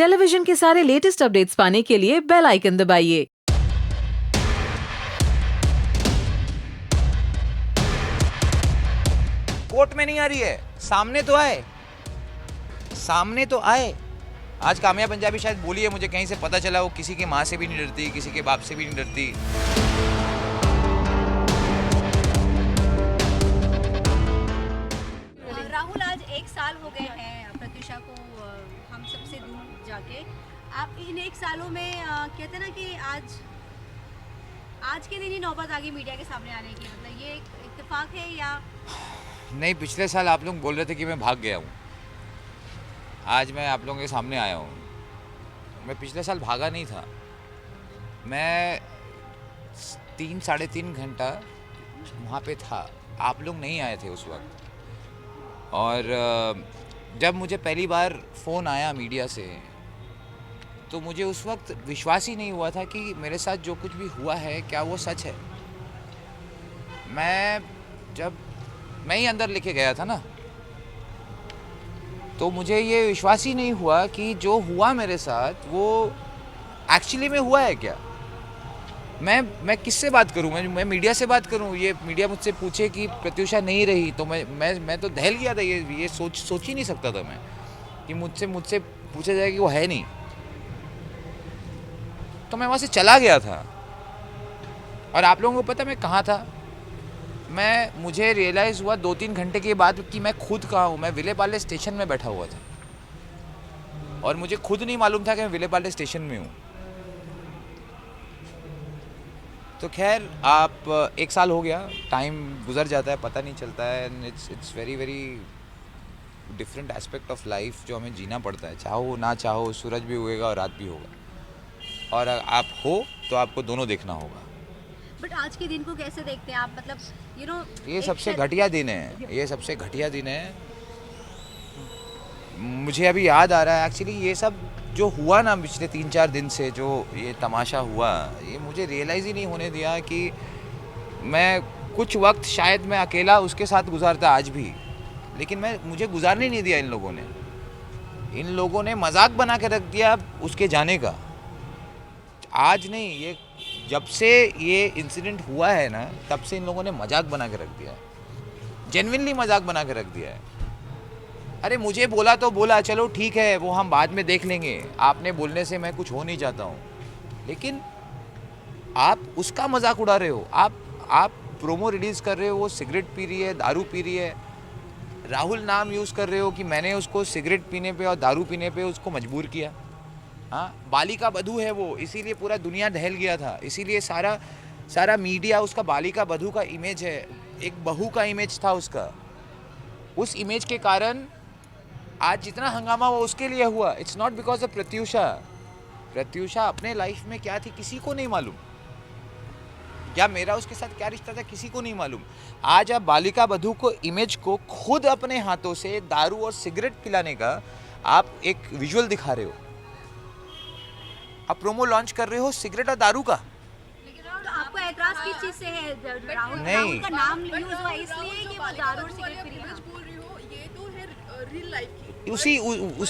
Television के सारे latest updates पाने के लिए बेल आइकन दबाइए। कोर्ट में नहीं आ रही है, सामने तो आए, सामने तो आए। आज कामया पंजाबी शायद बोली है, मुझे कहीं से पता चला, वो किसी की माँ से भी नहीं डरती, किसी के बाप से भी नहीं डरती। राहुल, आज 1 साल हो गए हैं प्रत्युषा को हम सबसे दूर जाके। आप इन 1 सालों में कहते हैं ना कि आज के दिन ही नौबत आ गई मीडिया के सामने आने की, मतलब ये एक इत्तेफाक है या नहीं? पिछले साल आप लोग बोल रहे थे कि मैं भाग गया हूँ, आज मैं आप लोगों के सामने आया हूँ। मैं पिछले साल भागा नहीं था, मैं 3-3.5 घंटा वहाँ पे था, आप लोग नहीं आए थे उस वक्त। और जब मुझे पहली बार फ़ोन आया मीडिया से, तो मुझे उस वक्त विश्वास ही नहीं हुआ था कि मेरे साथ जो कुछ भी हुआ है क्या वो सच है। मैं ही अंदर लेके गया था ना, तो मुझे ये विश्वास ही नहीं हुआ कि जो हुआ मेरे साथ वो एक्चुअली में हुआ है क्या। मैं किससे बात करूं? मैं मीडिया से बात करूं? ये मीडिया मुझसे पूछे कि प्रत्युषा नहीं रही, तो मैं तो दहल गया था। ये सोच ही नहीं सकता था मैं कि मुझसे पूछा जाए कि वो है नहीं। तो मैं वहाँ से चला गया था। और आप लोगों को पता मैं कहाँ था? मुझे रियलाइज़ हुआ 2-3 घंटे के बाद कि मैं खुद कहाँ हूँ। मैं विलेपार्ले स्टेशन में बैठा हुआ था और मुझे खुद नहीं मालूम था कि मैं विलेपार्ले स्टेशन में हूँ। तो खैर, आप 1 साल हो गया, टाइम गुजर जाता है, पता नहीं चलता है। And it's very very different aspect of life जो हमें जीना पड़ता है। चाहो ना चाहो, सूरज भी उगेगा और रात भी होगा, और आप हो तो आपको दोनों देखना होगा। बट आज के दिन को कैसे देखते हैं आप? मतलब ये सबसे घटिया दिन है, ये सबसे घटिया दिन है। मुझे अभी याद आ रहा है एक्चुअली, ये सब जो हुआ ना पिछले 3-4 दिन से, जो ये तमाशा हुआ, ये मुझे रियलाइज़ ही नहीं होने दिया कि मैं कुछ वक्त शायद मैं अकेला उसके साथ गुजारता आज भी, लेकिन मुझे गुजारने नहीं दिया इन लोगों ने मजाक बना के रख दिया उसके जाने का। आज नहीं, ये जब से ये इंसिडेंट हुआ है ना, तब से इन लोगों ने मजाक बना के रख दिया है, जेन्युइनली मजाक बना के रख दिया है। अरे मुझे बोला तो बोला, चलो ठीक है, वो हम बाद में देख लेंगे, आपने बोलने से मैं कुछ हो नहीं चाहता हूँ, लेकिन आप उसका मजाक उड़ा रहे हो। आप प्रोमो रिलीज़ कर रहे हो, वो सिगरेट पी रही है, दारू पी रही है, राहुल नाम यूज़ कर रहे हो कि मैंने उसको सिगरेट पीने पे और दारू पीने पे उसको मजबूर किया। हाँ, बालिका बधू है वो, इसीलिए पूरा दुनिया दहल गया था, इसीलिए सारा मीडिया उसका बालिका बधू का इमेज है, एक बहू का इमेज था उसका। उस इमेज के कारण आज जितना हंगामा वो उसके लिए हुआ, it's not because of Pratyusha अपने लाइफ में क्या थी किसी को नहीं मालूम, क्या मेरा उसके साथ क्या रिश्ता था किसी को नहीं मालूम। आज आप बालिका बधू को इमेज को खुद अपने हाथों से दारू और सिगरेट पिलाने का आप एक विजुअल दिखा रहे हो, आप प्रोमो लॉन्च कर रहे हो सिगरेट और दारू का। तो आपको ऐतराज किस चीज से है? राहुल का नाम यूज हुआ इसलिए कि वो दारू और सिगरेट पी रही है?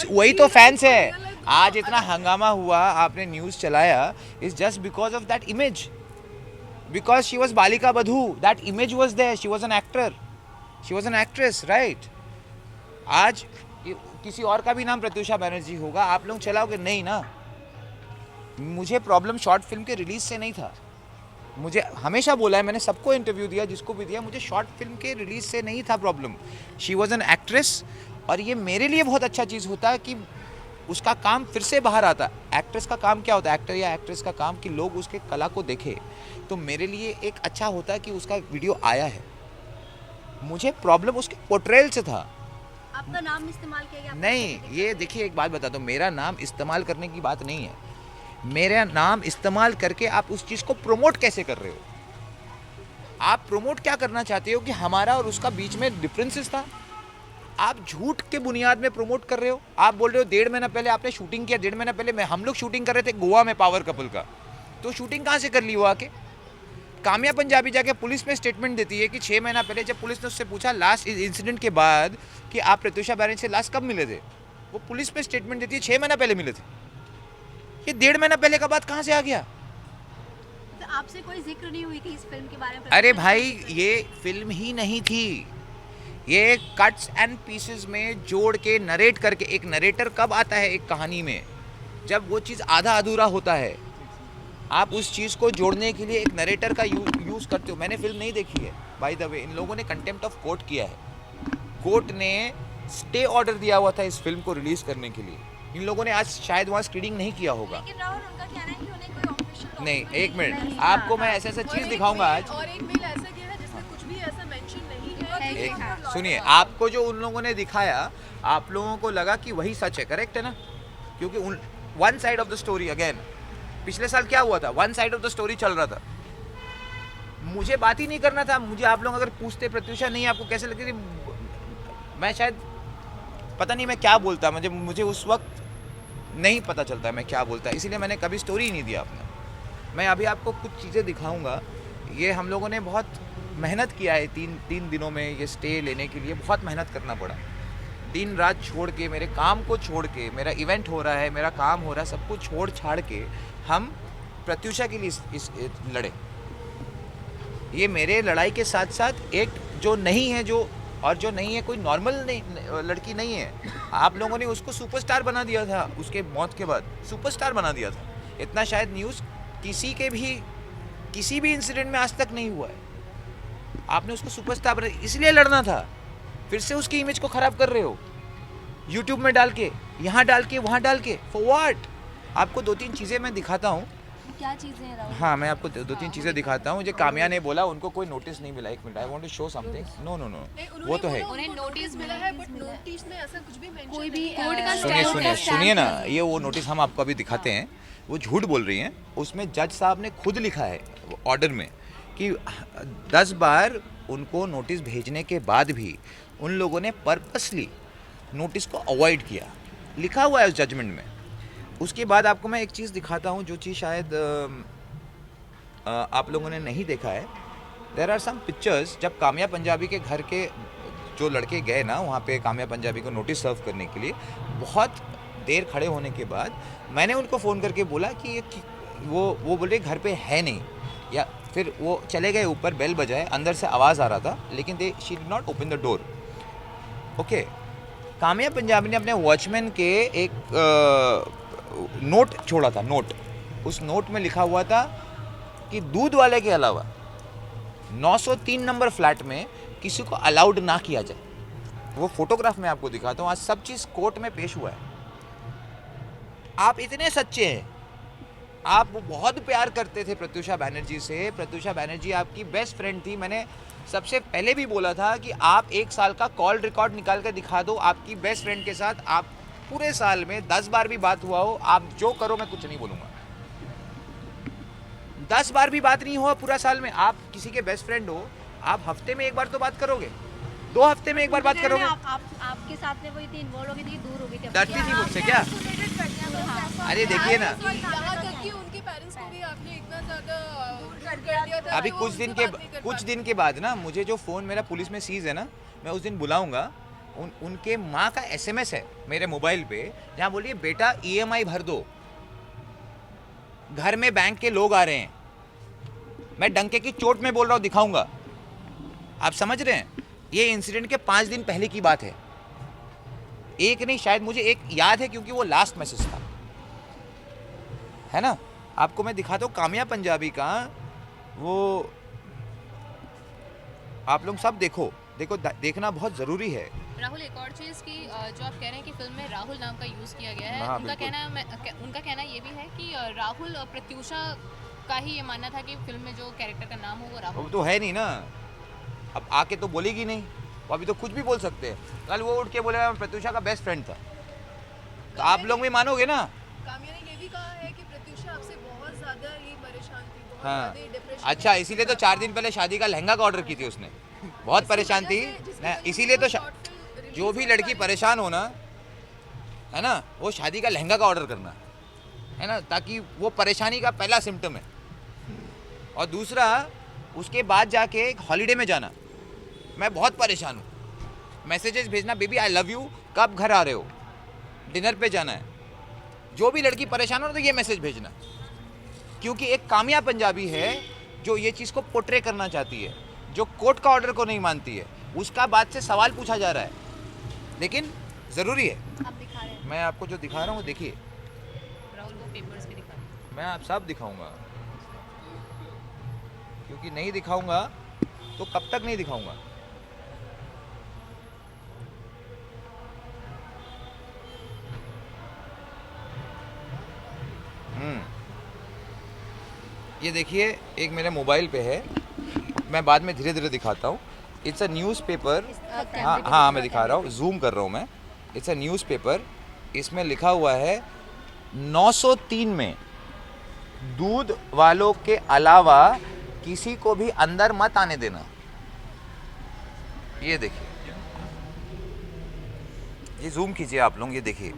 वही तो फैंस है। आज इतना हंगामा हुआ, आपने न्यूज़ चलाया, is just because of that image, because she was Balika Vadhu, that image was there, she was an actress, right. आज किसी और का भी नाम प्रत्युषा बैनर्जी होगा, आप लोग चलाओगे नहीं ना। मुझे प्रॉब्लम शॉर्ट फिल्म के रिलीज से नहीं था, मुझे हमेशा बोला है, मैंने सबको इंटरव्यू दिया, जिसको भी दिया, मुझे शॉर्ट फिल्म के रिलीज से नहीं था problem. She was an actress, और ये मेरे लिए बहुत अच्छा चीज़ होता है कि उसका काम फिर से बाहर आता। एक्ट्रेस का काम क्या होता है, एक्टर या एक्ट्रेस का काम, कि लोग उसके कला को देखें। तो मेरे लिए एक अच्छा होता है कि उसका वीडियो आया है। मुझे प्रॉब्लम उसके पोर्ट्रेल से था। आपका नाम इस्तेमाल किया गया? नहीं, ये देखिए, एक बात बताता हूँ, मेरा नाम इस्तेमाल करने की बात नहीं है। मेरा नाम इस्तेमाल करके आप उस चीज़ को प्रमोट कैसे कर रहे हो? आप प्रमोट क्या करना चाहते हो कि हमारा और उसका बीच में डिफरेंसेस था? आप झूठ के बुनियाद में प्रमोट कर रहे हो। आप बोल रहे हो 1.5 महीना पहले आपने शूटिंग किया, 1.5 महीना पहले हम लोग शूटिंग कर रहे थे गोवा में पावर कपल का, तो शूटिंग कहाँ से कर ली वो आके? कामया पंजाबी जाके पुलिस में स्टेटमेंट देती है कि 6 महीना पहले जब पुलिस ने उससे पूछा लास्ट इंसिडेंट के बाद कि आप प्रत्युषा बैनर्जी से लास्ट कब मिले थे, वो पुलिस में स्टेटमेंट देती है 6 महीना पहले मिले थे। ये 1.5 महीना पहले का बात कहाँ से आ गया? तो आपसे कोई जिक्र नहीं हुई थी इस फिल्म के बारे में? अरे भाई ये फिल्म ही नहीं थी, ये कट्स एंड पीसेस में जोड़ के नरेट करके, एक नरेटर कब आता है एक कहानी में? जब वो चीज़ आधा अधूरा होता है। आप उस चीज़ को जोड़ने के लिए एक नरेटर का यूज़ करते हो। मैंने फिल्म नहीं देखी है बाय द वे। इन लोगों ने कंटेम्प्ट ऑफ कोर्ट किया है। कोर्ट ने स्टे ऑर्डर दिया हुआ था इस फिल्म को रिलीज़ करने के लिए। इन लोगों ने आज शायद वहाँ स्क्रीनिंग नहीं किया होगा। लेकिन राहुल, उनका कहना है कि उन्हें कोई ऑफिशियल नहीं, एक मिनट, आपको मैं ऐसा ऐसा चीज़ दिखाऊंगा आज। और एक मेल ऐसा गया है जिसमें कुछ भी ऐसा मेंशन नहीं है। एक सुनिए, आपको जो उन लोगों ने दिखाया, आप लोगों को लगा कि वही सच है, करेक्ट है ना? क्योंकि उन one side of the story, again पिछले साल क्या हुआ था, one side of the story चल रहा था। मुझे बात ही नहीं करना था। मुझे आप लोग अगर पूछते प्रत्युषा नहीं आपको कैसे लगती थी, मैं शायद पता नहीं मैं क्या बोलता, मुझे उस वक्त नहीं पता चलता मैं क्या बोलता, इसीलिए मैंने कभी स्टोरी ही नहीं दिया अपना। मैं अभी आपको कुछ चीज़ें दिखाऊंगा। ये हम लोगों ने बहुत मेहनत किया है, तीन दिनों में ये स्टे लेने के लिए बहुत मेहनत करना पड़ा। दिन रात छोड़ के, मेरे काम को छोड़ के, मेरा इवेंट हो रहा है, मेरा काम हो रहा है, सब कुछ छोड़ छाड़ के हम प्रत्युषा के लिए इस लड़े। ये मेरे लड़ाई के साथ साथ एक जो नहीं है, जो नहीं है, कोई नॉर्मल नहीं, लड़की नहीं है। आप लोगों ने उसको सुपरस्टार बना दिया था, उसके मौत के बाद सुपरस्टार बना दिया था। इतना शायद न्यूज़ किसी भी इंसिडेंट में आज तक नहीं हुआ है। आपने उसको सुपरस्टार बना, इसलिए लड़ना था। फिर से उसकी इमेज को खराब कर रहे हो, यूट्यूब में डाल के, यहाँ डाल के, वहाँ डाल के, फॉर व्हाट? आपको 2-3 चीज़ें मैं दिखाता हूँ। क्या चीजें हैं राहुल? हाँ, मैं आपको 2-3 चीज़ें दिखाता हूँ। मुझे काम्या ने बोला उनको कोई नोटिस नहीं मिला। एक minute, I want to show something. No, वो तो है। उन्हें नोटिस मिला है, बट नोटिस में ऐसा कुछ भी मेंशन कोई भी कोर्ट का सुनिए ना, ये वो नोटिस हम आपको अभी दिखाते हैं। वो झूठ बोल रही हैं। उसमें जज साहब ने खुद लिखा है ऑर्डर में कि 10 बार उनको नोटिस भेजने के बाद भी उन लोगों ने पर्पसली नोटिस को अवॉइड किया, लिखा हुआ है उस जजमेंट में। उसके बाद आपको मैं एक चीज़ दिखाता हूँ जो चीज़ शायद आप लोगों ने नहीं देखा है। देयर आर सम पिक्चर्स जब काम्या पंजाबी के घर के जो लड़के गए ना वहाँ पे काम्या पंजाबी को नोटिस सर्व करने के लिए, बहुत देर खड़े होने के बाद मैंने उनको फ़ोन करके बोला कि वो बोले घर पे है नहीं, या फिर वो चले गए ऊपर, बेल बजाए, अंदर से आवाज़ आ रहा था, लेकिन she did not open the door. Okay, Kamya Punjabi ने अपने वॉचमैन के एक नोट छोड़ा था। उस नोट में लिखा हुआ था कि दूध वाले के अलावा 903 नंबर फ्लैट में किसी को अलाउड ना किया जाए। वो फोटोग्राफ में आपको दिखाता हूँ। आज सब चीज़ कोर्ट में पेश हुआ है। आप इतने सच्चे हैं, आप बहुत प्यार करते थे प्रत्युषा बैनर्जी से। प्रत्युषा बैनर्जी आपकी बेस्ट फ्रेंड थी। मैंने सबसे पहले भी बोला था कि आप 1 साल का कॉल रिकॉर्ड निकाल कर दिखा दो आपकी बेस्ट फ्रेंड के साथ। आप पूरे साल में 10 बार भी बात हुआ हो, आप जो करो मैं कुछ नहीं बोलूँगा। 10 बार भी बात नहीं हुआ पूरा साल में, आप किसी के बेस्ट फ्रेंड हो, आप हफ्ते में 1 बार तो बात करोगे, 2 हफ्ते में 1 बार बात करोगे। आपके साथ में वो इतनी इन्वॉल्व हो गई थी, दूर हो गई थी। डरती थी मुझसे क्या? अरे देखिए ना, यहाँ तक कि उनके पेरेंट्स को भी आपने इतना ज़्यादा कर दिया था। अभी वो कुछ उससे दिन बात नहीं कर कुछ पाते। दिन के बाद ना, मुझे जो फ़ोन मेरा पुलिस में सीज है ना, मैं उस दिन बुलाऊंगा। उनके माँ का SMS है मेरे मोबाइल पे, जहाँ बोलिए बेटा EMI भर दो, घर में बैंक के लोग आ रहे हैं। मैं डंके की चोट में बोल रहा हूँ, दिखाऊंगा। आप समझ रहे हैं? ये इंसिडेंट के 5 दिन पहले की बात है। एक नहीं, शायद मुझे एक याद है क्योंकि वो लास्ट मैसेज था, है ना। आपको मैं दिखाता हूँ काम्या पंजाबी का वो, आप लोग सब देखो, देखना बहुत ज़रूरी है। राहुल, एक और चीज़ की जो आप कह रहे हैं कि फिल्म में राहुल नाम का यूज़ किया गया है, हाँ, उनका कहना ये भी है कि राहुल और प्रत्युषा का ही ये मानना था कि फिल्म में जो कैरेक्टर का नाम हो वो राहुल। वो तो है नहीं ना, अब आके तो बोलेगी नहीं, वो अभी तो कुछ भी बोल सकते हैं। कल वो उठ के बोले मैं प्रत्युषा का बेस्ट फ्रेंड था, तो आप लोग भी मानोगे ना। काम्या ने ये भी कहा है कि प्रत्युषा आपसे बहुत ज़्यादा ही परेशान थी, बहुत हाँ, ज़्यादा डिप्रेशन। अच्छा, इसीलिए तो 4 दिन पहले शादी का लहंगा का ऑर्डर की थी उसने। बहुत परेशान थी ना, इसीलिए तो जो भी लड़की परेशान हो ना, है ना, वो शादी का लहंगा का ऑर्डर करना, है ना, ताकि वो परेशानी का पहला सिम्टम है। और दूसरा, उसके बाद जाके एक हॉलीडे में जाना, मैं बहुत परेशान हूँ, मैसेजेस भेजना, बेबी आई लव यू, कब घर आ रहे हो, डिनर पे जाना है, जो भी लड़की परेशान हो तो ये मैसेज भेजना, क्योंकि एक कामयाब पंजाबी है जो ये चीज़ को पोर्ट्रे करना चाहती है, जो कोर्ट का ऑर्डर को नहीं मानती है, उसका बात से सवाल पूछा जा रहा है, लेकिन ज़रूरी है। आप दिखा रहे हैं। मैं आपको जो दिखा रहा हूँ वो देखिए, राहुल वो पेपर्स पे दिखा रहे मैं आप सब दिखाऊंगा, क्योंकि नहीं दिखाऊंगा तो कब तक नहीं दिखाऊंगा। ये देखिए, एक मेरे मोबाइल पे है, मैं बाद में धीरे धीरे दिखाता हूँ। It's a newspaper. हाँ हाँ, मैं दिखा रहा हूँ, जूम कर रहा हूँ मैं। इट्स अ न्यूज़पेपर, इसमें लिखा हुआ है 903 में दूध वालों के अलावा किसी को भी अंदर मत आने देना। ये देखिए, ये जूम कीजिए आप लोग, ये देखिए।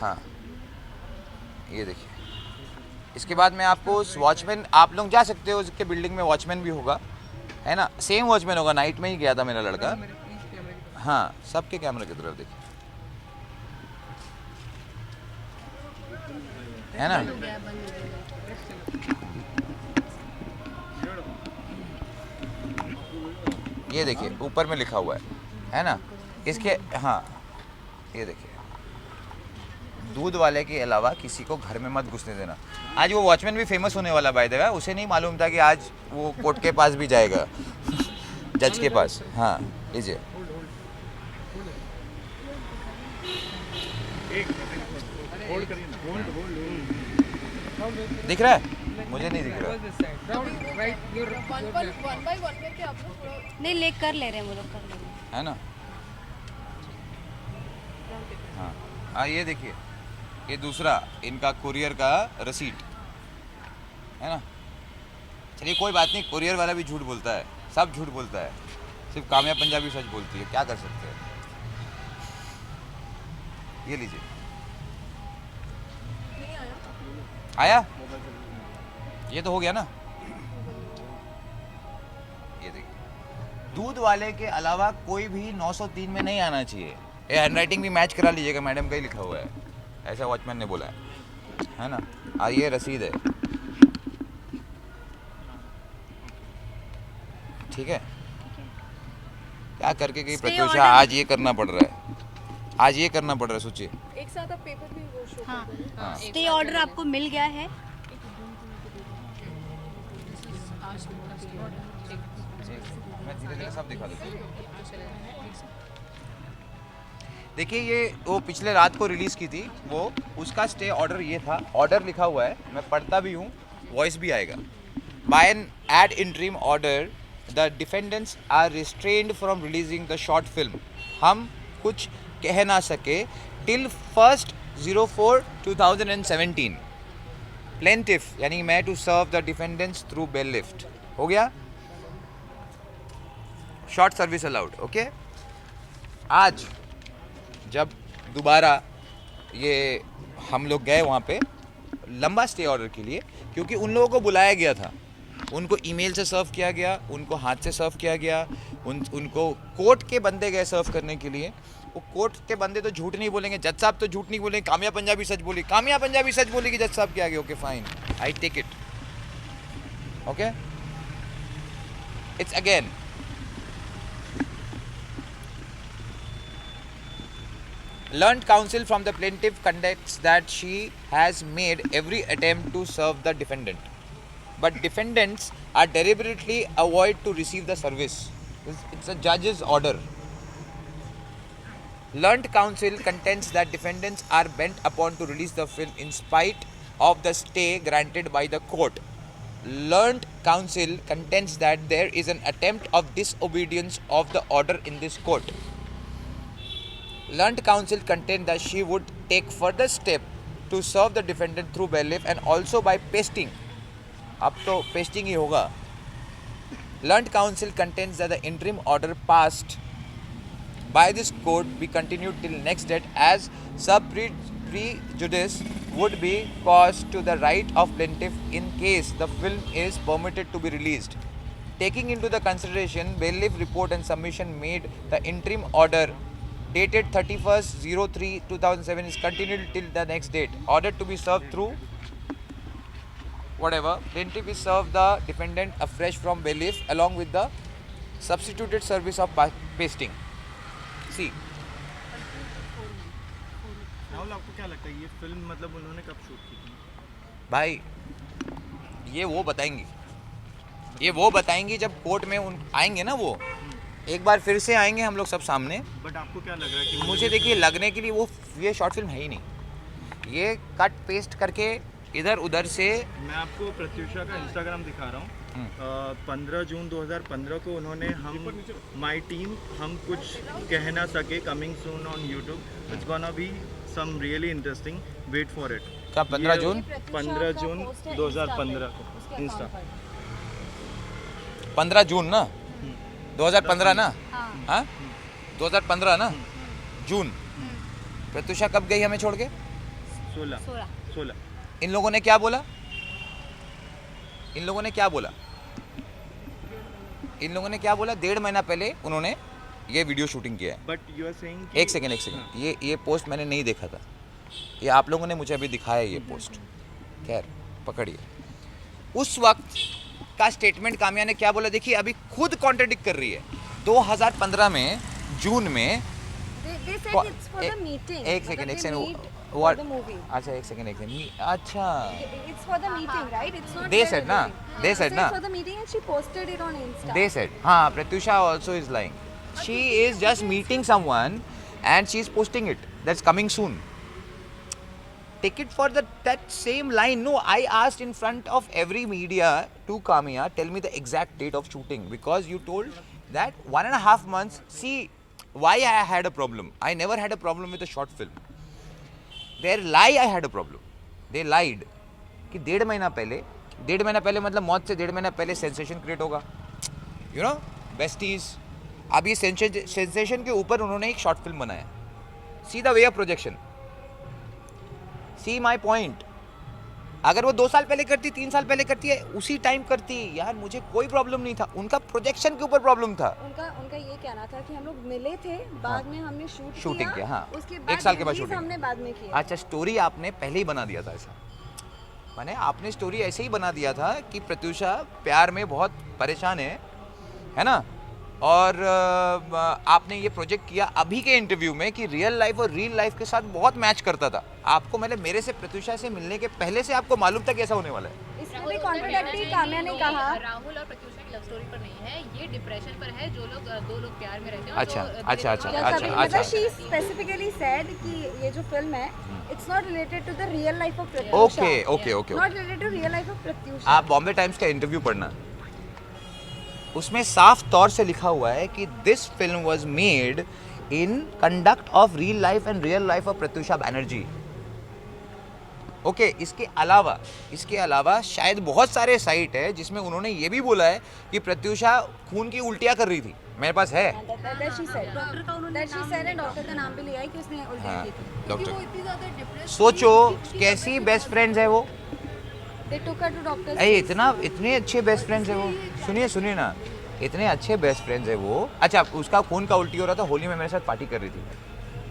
हाँ, ये देखिए। इसके बाद मैं आपको उस वॉचमैन, आप लोग जा सकते हो, उसके बिल्डिंग में वॉचमैन भी होगा, है ना, सेम वॉचमैन होगा। नाइट में ही गया था मेरा लड़का। हाँ, सबके कैमरे की तरफ देखिए, है ना। ये देखिए, ऊपर में लिखा हुआ है ना इसके। हाँ, ये देखिए, दूध वाले के अलावा किसी को घर में मत घुसने देना। आज वो वॉचमैन भी फेमस होने वाला, बाय द वे, उसे नहीं मालूम था कि आज वो कोर्ट के पास भी जाएगा, जज के पास। हाँ, लीजिए। दिख रहा है? मुझे नहीं दिख रहा। वन बाय वन करके आप लोग थोड़ा नहीं, ले कर ले रहे हैं वो लोग, कर ले रहे हैं। है ना। हाँ, ये देखिए, ये दूसरा इनका कुरियर का रसीट है ना। चलिए कोई बात नहीं, कुरियर वाला भी झूठ बोलता है, सब झूठ बोलता है, सिर्फ कामयाब पंजाबी सच बोलती है, क्या कर सकते हैं। ये लीजिए। आया? ये तो हो गया ना। ये देखिए, दूध वाले के अलावा कोई भी 903 में नहीं आना चाहिए। ये हैंडराइटिंग भी मैच करा लीजिएगा, मैडम का ही लिखा हुआ है, ऐसा वॉचमैन ने बोला है ना। और ये रसीद है, ठीक है। क्या करके गई प्रत्युषा, आज ये करना पड़ रहा है, आज ये करना पड़ रहा है, सोचिए। एक साथ आप पेपर भी वो शो हाँ, कर देना। हाँ। स्टे ऑर्डर आपको मिल गया है। मैं धीरे धीरे सब दिखा देता हूँ। देखिए, ये वो पिछले रात को रिलीज़ की थी, वो उसका स्टे ऑर्डर ये था। ऑर्डर लिखा हुआ है, मैं पढ़ता भी हूँ, वॉइस भी आएगा। By an ad interim order the defendants are restrained from releasing the short film. हम कुछ कह ना सके टिल 1/04/2017। प्लेंटिफ यानी मैं to serve the defendants through bailiff. हो गया, शॉर्ट सर्विस अलाउड। ओके, आज जब दोबारा ये हम लोग गए वहाँ पे लंबा स्टे ऑर्डर के लिए, क्योंकि उन लोगों को बुलाया गया था, उनको ईमेल से सर्व किया गया, उनको हाथ से सर्व किया गया, उनको कोर्ट के बंदे गए सर्व करने के लिए। वो कोर्ट के बंदे तो झूठ नहीं बोलेंगे, जज साहब तो झूठ नहीं बोलेंगे, कामयाब पंजाबी सच बोली, कामयाब पंजाबी सच बोली कि जज साहब के आगे। Okay fine, I take it. Okay, it's again learned counsel from the plaintiff contends that she has made every attempt to serve the defendant, but defendants are deliberately avoid to receive the service. It's a judge's order. Learned counsel contends that defendants are bent upon to release the film in spite of the stay granted by the court. Learned counsel contends that there is an attempt of disobedience of the order in this court. Learned counsel contend that she would take further step to serve the defendant through bail lift and also by pasting. अब तो pasting ही होगा. Learned counsel contends that the interim order passed by this court be continued till next date as sub prejudice would be caused to the right of plaintiff in case the film is permitted to be released. Taking into the consideration bailiff report and submission made, the interim order dated 31st/03/2007 is continued till the next date. Ordered to be served through whatever. Plaintiff is served the defendant afresh from bailiff along with the substituted service of pasting. See, Rahul आपको क्या लगता है ये film मतलब उन्होंने कब shoot की थी? भाई ये वो बताएंगी जब कोर्ट में उन आएंगे ना, वो एक बार फिर से आएंगे हम लोग सब सामने। बट आपको क्या लग रहा है कि मुझे देखिए लगने के लिए वो ये शॉर्ट फिल्म है ही नहीं, ये कट पेस्ट करके इधर उधर से। मैं आपको प्रत्युषा का इंस्टाग्राम दिखा रहा हूँ। 15 जून 2015 को उन्होंने हम माई टीम हम कुछ कह ना सके coming soon on YouTube, it's gonna be some really interesting, wait for it. क्या 15 जून 15 जून 2015 को इंस्टा 15 जून ना 2015 ना, हाँ 2015 ना जून। प्रत्युषा कब गई हमें छोड़ के? 16। इन लोगों ने क्या बोला? इन लोगों ने क्या बोला? 1.5 महीना पहले उन्होंने ये वीडियो शूटिंग किया है। बट यू आर सेइंग एक सेकेंड ये पोस्ट मैंने नहीं देखा था, ये आप लोगों ने मुझे अभी दिखाया ये पोस्ट। खैर पकड़िए, उस वक्त का स्टेटमेंट काम्या ने क्या बोला देखिए, अभी खुद कॉन्ट्रडिक्ट कर रही है। 2015 में जून में They said it's for the meeting. एक सेकेंड For the movie. अच्छा एक सेकेंड अच्छा It's for the meeting, right? It's not. They their said ना, movie. they So said ना। it's for the meeting and she posted it on Insta. They said, हाँ, Pratyusha also is lying. She is just meeting someone and she is posting it. That's coming soon. Take it for that same line. No, I asked in front of every media to Kamya, tell me the exact date of shooting, because you told that 1.5 months. See, why I had a problem? I never had a problem with a short film. Their lie I had a problem. They lied कि 1.5 महीना पहले मतलब मौत से 1.5 महीना पहले sensation create होगा, you know besties. अब ये सेंसेशन के ऊपर उन्होंने एक शॉर्ट फिल्म बनाया। See the way of projection, see my point. अगर वो 2 साल पहले करती, 3 साल पहले करती है, उसी टाइम करती यार, मुझे कोई प्रॉब्लम नहीं था। उनका प्रोजेक्शन के ऊपर प्रॉब्लम था। उनका ये कहना था कि हम लोग मिले थे, बाद में हमने शूटिंग किया, हाँ, उसके 1 साल के बाद release शूटिंग हमने बाद में किया। अच्छा, स्टोरी आपने पहले ही बना दिया था ऐसा, माने आपने स्टोरी ऐसे ही बना दिया था कि प्रत्युषा प्यार में बहुत परेशान है ना, और आपने ये प्रोजेक्ट किया अभी के इंटरव्यू में कि रियल लाइफ और रियल लाइफ के साथ बहुत मैच करता था। आपको मतलब मेरे से प्रत्युषा से मिलने के पहले से आपको मालूम था कि ऐसा होने वाला है। इसमें भी कॉन्ट्रडिक्टरी काम्या ने कहा, राहुल और प्रत्युषा की लव स्टोरी पर नहीं है, ये डिप्रेशन पर है। जो लोग 2 लोग प्यार में रहते हैं, अच्छा, और जो अच्छा, अच्छा, धीरे-धीरे- अच्छा, अच्छा। मतलब शी स्पेसिफिकली सेड कि ये जो फिल्म है it's not related to the real life of Pratyusha. Okay not related to real life of Pratyusha. आप बॉम्बे टाइम्स का इंटरव्यू पढ़ना, उसमें साफ तौर से लिखा हुआ है कि this film was made in conduct of real life and real life of Pratyusha Banerjee. Okay, इसके अलावा शायद बहुत सारे साइट है जिसमें उन्होंने ये भी बोला है कि प्रत्युषा खून की उल्टियाँ कर रही थी। मेरे पास है, डॉक्टर का उन्होंने डॉक्टर का नाम भी लिया है कि उसने उल्टियाँ हाँ, की थी। डॉक्टर। वो इतनी ज्यादा डिप्रेस सोचो कैसी बेस्ट फ्रेंड्स है वो। They took her to doctor's अरे इतने अच्छे बेस्ट फ्रेंड्स है वो। सुनिए ना, इतने अच्छे बेस्ट फ्रेंड्स है वो। अच्छा, उसका खून का उल्टी हो रहा था, होली में मेरे साथ पार्टी कर रही थी,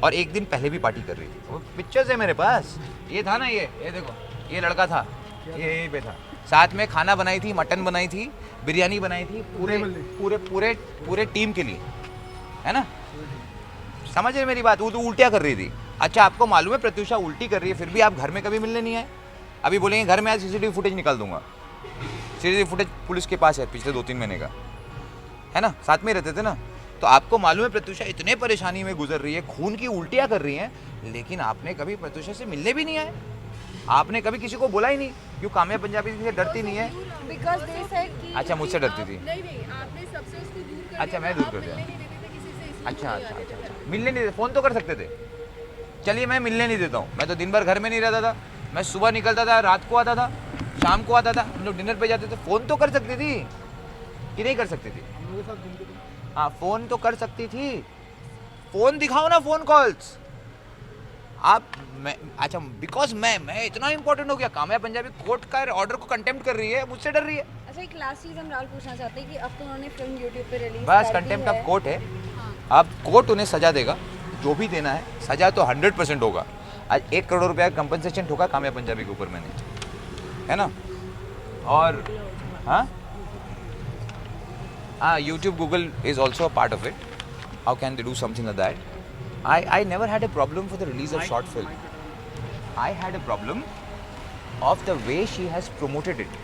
और 1 दिन पहले भी पार्टी कर रही थी। वो पिक्चर्स है मेरे पास, ये था ना, ये देखो, ये लड़का था, ये यहीं पे था, साथ में खाना बनाई थी, मटन बनाई थी, बिरयानी बनाई थी, पूरे टीम के लिए, है ना। समझ रहे मेरी बात? वो तो उल्टियाँ कर रही थी। अच्छा, आपको मालूम है प्रत्युषा उल्टी कर रही है, फिर भी आप घर में कभी मिलने नहीं आए। अभी बोलेंगे घर में आज सीसीटीवी फुटेज निकाल दूंगा। सीसीटीवी फुटेज पुलिस के पास है पिछले 2-3 महीने का, है ना, साथ में रहते थे ना। तो आपको मालूम है प्रत्युषा इतने परेशानी में गुजर रही है, खून की उल्टियाँ कर रही हैं, लेकिन आपने कभी प्रत्युषा से मिलने भी नहीं आए। आपने कभी किसी को बोला ही नहीं। क्यों? काम्या पंजाबी से डरती नहीं है? Because they said कि अच्छा, मुझसे डरती थी। नहीं आपने सबसे उसको दूर कर अच्छा, दिया, मैं दूर आप कर दिया। मिलने नहीं देते थे किसी से, इसलिए अच्छा, वो अच्छा, नहीं अच्छा, आते थे। अच्छा। मिलने नहीं देते, फ़ोन तो कर सकते थे। चलिए, मैं मिलने नहीं देता हूँ, मैं तो दिन भर घर में नहीं रहता था। मैं सुबह निकलता था, रात को आता था, शाम को आता था, हम लोग डिनर पे जाते थे। फ़ोन तो कर सकती थी कि नहीं कर सकती थी? हाँ, फ़ोन तो कर सकती थी। फ़ोन दिखाओ ना, फ़ोन कॉल्स। आप मैं अच्छा, बिकॉज मैं इतना इंपॉर्टेंट हो गया, काम्या पंजाबी कोर्ट का ऑर्डर को कंटेम्प्ट कर रही है, मुझसे डर रही है। अच्छा, एक लास्ट चीज हम राहुल पूछना चाहते हैं कि अब तो उन्होंने फिल्म YouTube पे रिलीज बस कंटेम्प्ट ऑफ कोर्ट है। अब कोर्ट उन्हें सजा देगा, जो भी देना है सजा तो 100% होगा। आज 1 करोड़ रुपया कंपनसेशन ठोका कामयाब पंजाबी के ऊपर मैंने, है ना। और हाँ YouTube Google is also a part of it. How can they do something like that? I never had a problem for the release of short film. I had a problem of the way she has promoted it.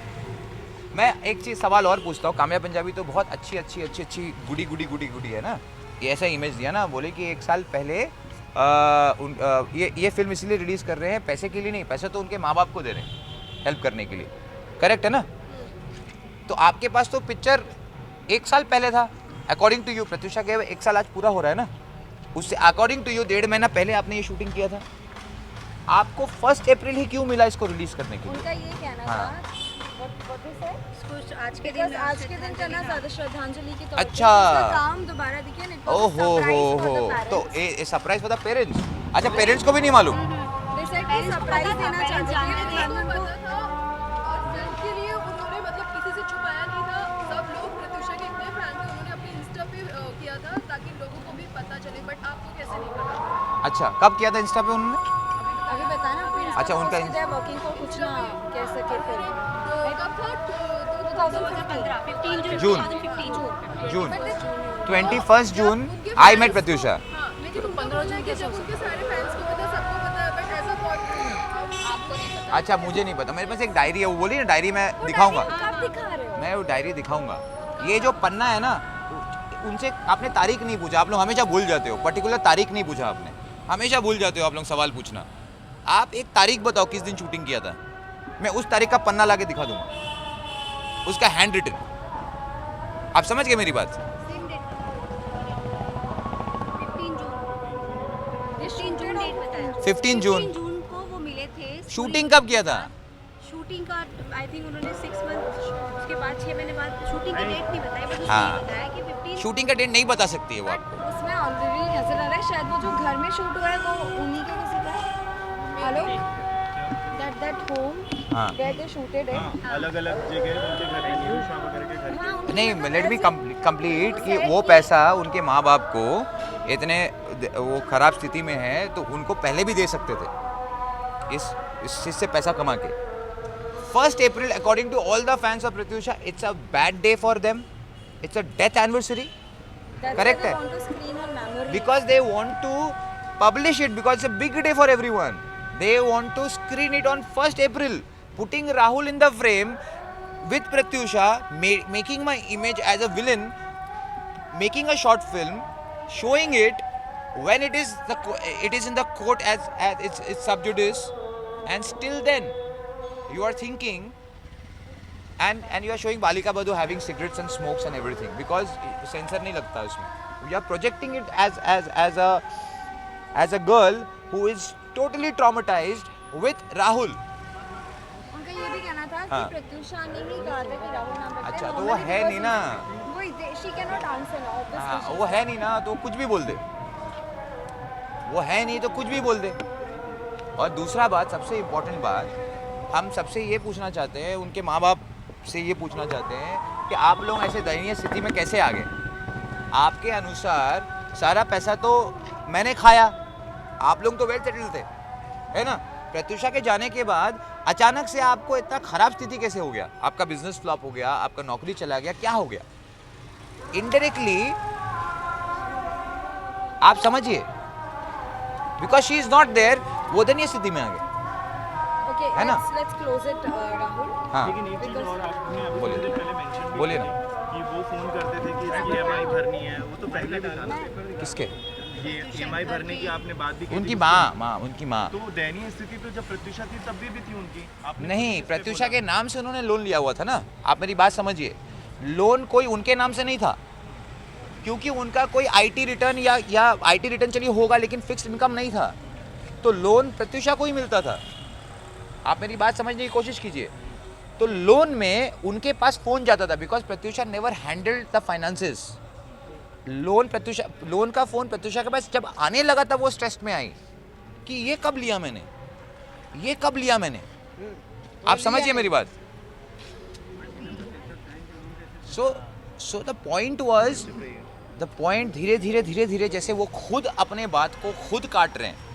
मैं एक चीज़ सवाल और पूछता हूँ, कामयाब पंजाबी तो बहुत अच्छी गुडी है ना। ये ऐसा इमेज दिया ना, बोले कि 1 साल पहले ये फिल्म इसलिए रिलीज़ कर रहे हैं, पैसे के लिए नहीं, पैसे तो उनके माँ बाप को दे रहे हैं हेल्प करने के लिए, करेक्ट है ना। तो आपके पास तो पिक्चर 1 साल पहले था अकॉर्डिंग टू यू। प्रत्युषा के 1 साल आज पूरा हो रहा है ना, उससे अकॉर्डिंग टू यू 1.5 महीना पहले आपने ये शूटिंग किया था। आपको 1 अप्रैल ही क्यों मिला इसको रिलीज करने के लिए? उनका ये कहना हाँ। था कुछ आज के आज के दिन करना ज्यादा श्रद्धांजलि की तौर अच्छा। उसका काम दोबारा दिखे नहीं तो ओहो तो ए सरप्राइज फॉर द पेरेंट्स। अच्छा, पेरेंट्स को भी नहीं मालूम? सरप्राइज देना चाहते थे उनको पता था और फिल्म के लिए उन्होंने मतलब किसी से छुपाया नहीं था। सब लोग प्रत्युषा के इतने फैन थे, उन्होंने अपने इंस्टा पे किया था ताकि लोगों को भी पता चले, बट आपको कैसे नहीं पता? अच्छा, कब किया था इंस्टा पे उन्होंने? अभी बताया ना अपने अच्छा, उनका वर्किंग को कुछ ना कह सके फिर कब था? 15 जून। 2015 जून 21 जून आई मेट प्रत्युषा। हाँ, लेकिन 15 जून के जब उनके सारे फैंस को पता, सबको पता है, बट ऐसा आपको नहीं पता। अच्छा, मुझे नहीं पता। मेरे पास एक डायरी है, वो बोली ना डायरी मैं दिखाऊंगा। आप दिखा रहे हो? मैं वो डायरी दिखाऊंगा। ये जो पन्ना है ना, उनसे आपने तारीख नहीं पूछा। आप लोग हमेशा भूल जाते हो, पर्टिकुलर तारीख नहीं पूछा आपने, हमेशा भूल जाते हो आप लोग सवाल पूछना। आप एक तारीख बताओ किस दिन शूटिंग किया था, मैं उस तारीख का पन्ना लाके दिखा दूंगा, उसका हैंड रिटन। आप समझ गए मेरी बात? सेम डेट 15 जून डेट बताया। 15 जून। 15 जून को वो मिले थे। शूटिंग कब किया था? शूटिंग का आई थिंक उन्होंने 6 मंथ उसके बाद 6 महीने बाद शूटिंग की डेट नहीं बताई, बट हाँ। उसने बताया कि 15 शूटिंग का डेट नहीं बता सकती है वो आपको। उसमें ऑलरेडी ऐसा लग रहा है शायद वो जो घर में शूट हुआ है वो उन्हीं के किसी का है। हेलो दैट होम हाँ। Where they shooted it. अलग-अलग जगह उनके घर पे निरूषा वगैरह के घर पे। नहीं, लेट मी कंप्लीट कि वो पैसा उनके माँ बाप को इतने वो खराब स्थिति में है तो उनको पहले भी दे सकते थे इस चीज़ से पैसा कमा के। 1 April according to all the fans of Pratyusha it's a bad day for them, it's a death anniversary, correct है? Because they want to publish it because it's a big day for everyone. They want to screen it on 1st April, putting Rahul in the frame with Pratyusha, making my image as a villain, making a short film, showing it when it is in the court as it's sub judice, and still then you are thinking and you are showing Balika Badhu having cigarettes and smokes and everything because censor नहीं लगता उसमें. You are projecting it as a girl who is totally traumatized with Rahul. उनका ये भी कहना था हाँ। कि प्रत्युषा ने ही कहा था कि राहुल नाम बताया। अच्छा, तो वो है नहीं ना। वो she can not answer now हाँ, वो है नहीं ना तो कुछ भी बोल दे, वो है नहीं तो कुछ भी बोल दे। और दूसरा बात, सबसे इम्पोर्टेंट बात, हम सबसे ये पूछना चाहते हैं, उनके माँ बाप से ये पूछना चाहते हैं कि आप लोग ऐसे दयनीय स्थिति में कैसे आ गए? आपके अनुसार सारा पैसा तो मैंने खाया, आप लोग तो वेल सेटल्ड थे, है ना। प्रत्युषा के जाने के बाद अचानक से आपको इतना खराब स्थिति कैसे हो गया? आपका बिजनेस फ्लॉप हो गया, आपका नौकरी चला गया, क्या हो गया? इनडायरेक्टली आप समझिए, because she is not there, वो दयनीय स्थिति में आ गए, ओके है ना? Let's close it Rahul. हाँ, लेकिन एक चीज़ और आपने अभी बोलिए। थोड़ी देर पहले मेंशन बोलिए ना। कि वो फोन करते थे कि इसकी EMI भरनी है, वो तो पहले भी था ना। किसके? ये EMI भरने की आपने बात भी की उनकी थी। उनकी माँ। तो दयनीय स्थिति तो जब प्रत्युषा थी तब भी थी उनकी। आपने नहीं, खुद से प्रत्युषा बोला। के नाम से उन्होंने लोन लिया हुआ था ना, आप मेरी बात समझिए। लोन कोई उनके नाम से नहीं था, क्योंकि उनका कोई IT रिटर्न या IT रिटर्न चलिए होगा, लेकिन फिक्स्ड इनकम नहीं था, तो लोन प्रत्युषा को ही मिलता था। आप मेरी बात समझने की कोशिश कीजिए। तो लोन में उनके पास फ़ोन जाता था, because Pratyusha never handled the finances. Loan का फ़ोन प्रत्युषा के पास जब आने लगा था, वो स्ट्रेस में आई कि ये कब लिया मैंने। आप समझिए मेरी बात। So the point was the point धीरे धीरे जैसे वो खुद अपने बात को खुद काट रहे हैं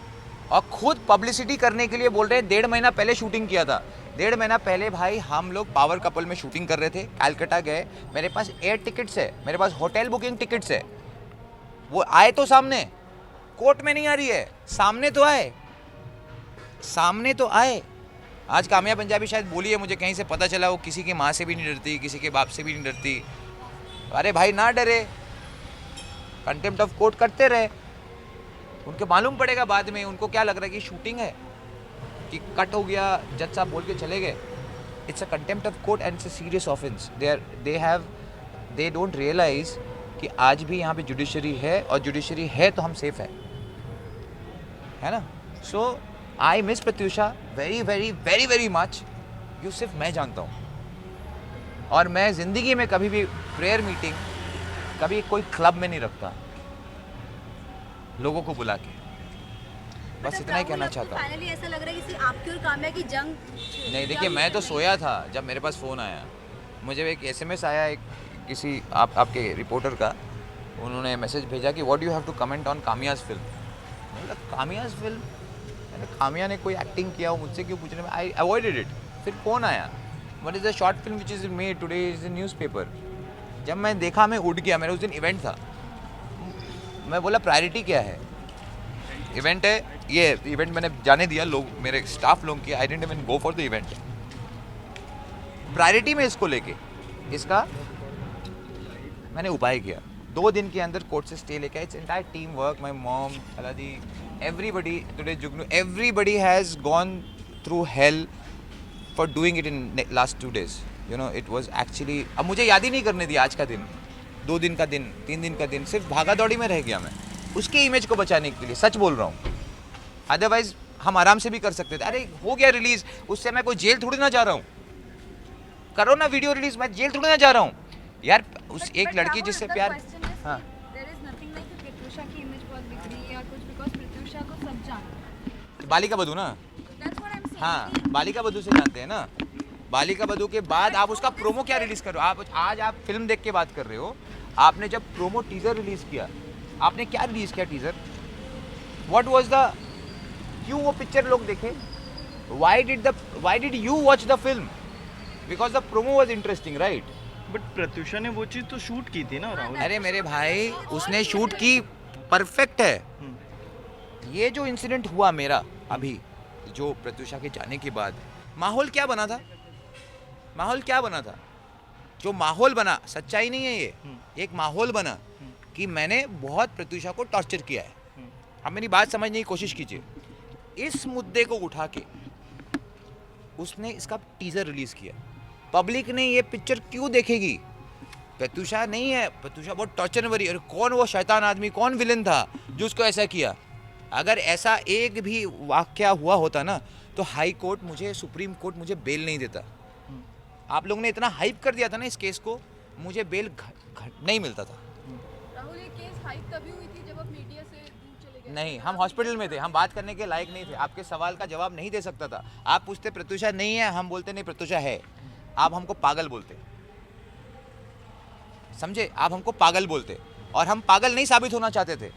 और खुद पब्लिसिटी करने के लिए बोल रहे हैं 1.5 महीना पहले शूटिंग किया था। 1.5 महीना पहले भाई हम लोग पावर कपल में शूटिंग कर रहे थे, कलकत्ता गए, मेरे पास एयर टिकट्स है, मेरे पास होटल बुकिंग टिकट्स है। वो आए तो सामने, कोर्ट में नहीं आ रही है, सामने तो आए, सामने तो आए। आज कामया पंजाबी शायद बोली है, मुझे कहीं से पता चला वो किसी की माँ से भी नहीं डरती, किसी के बाप से भी नहीं डरती। अरे भाई ना डरे, कंटेम्प्ट ऑफ कोर्ट करते रहे, उनके मालूम पड़ेगा बाद में, उनको क्या लग रहा है कि शूटिंग है कि कट हो गया, जज साहब बोल के चले गए। It's a contempt of court and it's a serious offence. They don't realise कि आज भी यहाँ पे जुडिशरी है और जुडिशरी है तो हम सेफ है ना। So I miss Pratyusha very very very very much. ये सिर्फ मैं जानता हूँ और मैं ज़िंदगी में कभी भी प्रेयर मीटिंग कभी कोई क्लब में नहीं रखता लोगों को बुला के। बस इतना ही कहना चाहता हूँ। फाइनली ऐसा लग रहा है कि आपकी और काम्या की जंग नहीं, देखिए मैं तो सोया था जब मेरे पास फ़ोन आया, मुझे एक एसएमएस आया एक किसी आपके रिपोर्टर का, उन्होंने मैसेज भेजा कि what you have to comment on कामियाज़ फिल्म। मतलब कामियाज़ फिल्म, कामिया ने कोई एक्टिंग किया हो, मुझसे क्यों पूछने में, आई अवॉइडेड इट। फिर फ़ोन आया, what is the short film which is made today is in newspaper. जब मैं देखा मैं उठ गया, मेरा उस दिन इवेंट था। मैं बोला प्रायोरिटी क्या है, इवेंट है, ये इवेंट मैंने जाने दिया, लोग मेरे स्टाफ लोग की, I didn't even go for the event. Priority में इसको लेके इसका मैंने उपाय किया। 2 दिन के अंदर कोर्ट से स्टे लेके, it's entire team work, my mom, अलादी, everybody, today Jugnu, everybody has gone through hell for doing it in last 2 days। You know it was actually, अब मुझे याद ही नहीं करने दिया आज का दिन, 2 दिन का दिन, 3 दिन का दिन, सिर्फ भागा दौड़ी में रह गया मैं उसके इमेज को बचाने के लिए। सच बोल रहा हूँ, अदरवाइज हम आराम से भी कर सकते थे। अरे हो गया रिलीज, उससे मैं कोई जेल थोड़ी ना जा रहा हूँ। करो ना वीडियो रिलीज, मैं जेल थोड़ी ना जा रहा हूँ यार। उस एक लड़की जिससे प्यार, हाँ there is nothing like Pratyusha की इमेज बहुत बिगड़ी है या कुछ, बिकॉज़ प्रत्यूषा को सब जानते हैं। बालिका बधू ना, that's what I am saying. हाँ बालिका बधू से जानते हैं ना। बालिका बधू के बाद आप उसका प्रोमो क्या रिलीज कर रहे हो? आप आज आप फिल्म देख के बात कर रहे हो। आपने जब प्रोमो टीजर रिलीज किया, आपने क्या रिलीज किया टीजर? व्हाट वाज द, क्यों वो पिक्चर लोग देखे? Why did you watch the film? Because the promo was interesting, right? But Pratyusha ने वो चीज़ तो शूट की थी ना राहुल। अरे मेरे भाई, उसने शूट की, परफेक्ट है। ये जो इंसिडेंट हुआ मेरा अभी, जो प्रत्यूषा के जाने के बाद, माहौल क्या बना था? माहौल क्या बना था? जो माहौल बना, सच्चाई नहीं है ये, एक माहौल बना कि मैंने बहुत प्रत्यूषा को टॉर्चर किया है। अब मेरी बात समझने की कोशिश कीजिए। इस मुद्दे को उठा के उसने इसका टीजर रिलीज किया। पब्लिक ने ये पिक्चर क्यों देखेगी? प्रत्यूषा नहीं है, प्रत्यूषा बहुत टॉर्चर भरी। और कौन वो शैतान आदमी, कौन विलन था जो उसको ऐसा किया? अगर ऐसा एक भी वाकया हुआ होता ना, तो हाई कोर्ट मुझे, सुप्रीम कोर्ट मुझे बेल नहीं देता। आप लोगों ने इतना हाइप कर दिया था ना इस केस को, मुझे बेल नहीं मिलता था। राहुल, ये केस हाइप तभी हुई थी जब आप मीडिया से दूर चले गए। नहीं, हम हॉस्पिटल में थे, हम बात करने के लायक नहीं थे, आपके सवाल का जवाब नहीं दे सकता था। आप पूछते प्रत्यूषा नहीं है, हम बोलते नहीं प्रत्यूषा है, आप हमको पागल बोलते, समझे? आप हमको पागल बोलते और हम पागल नहीं साबित होना चाहते थे।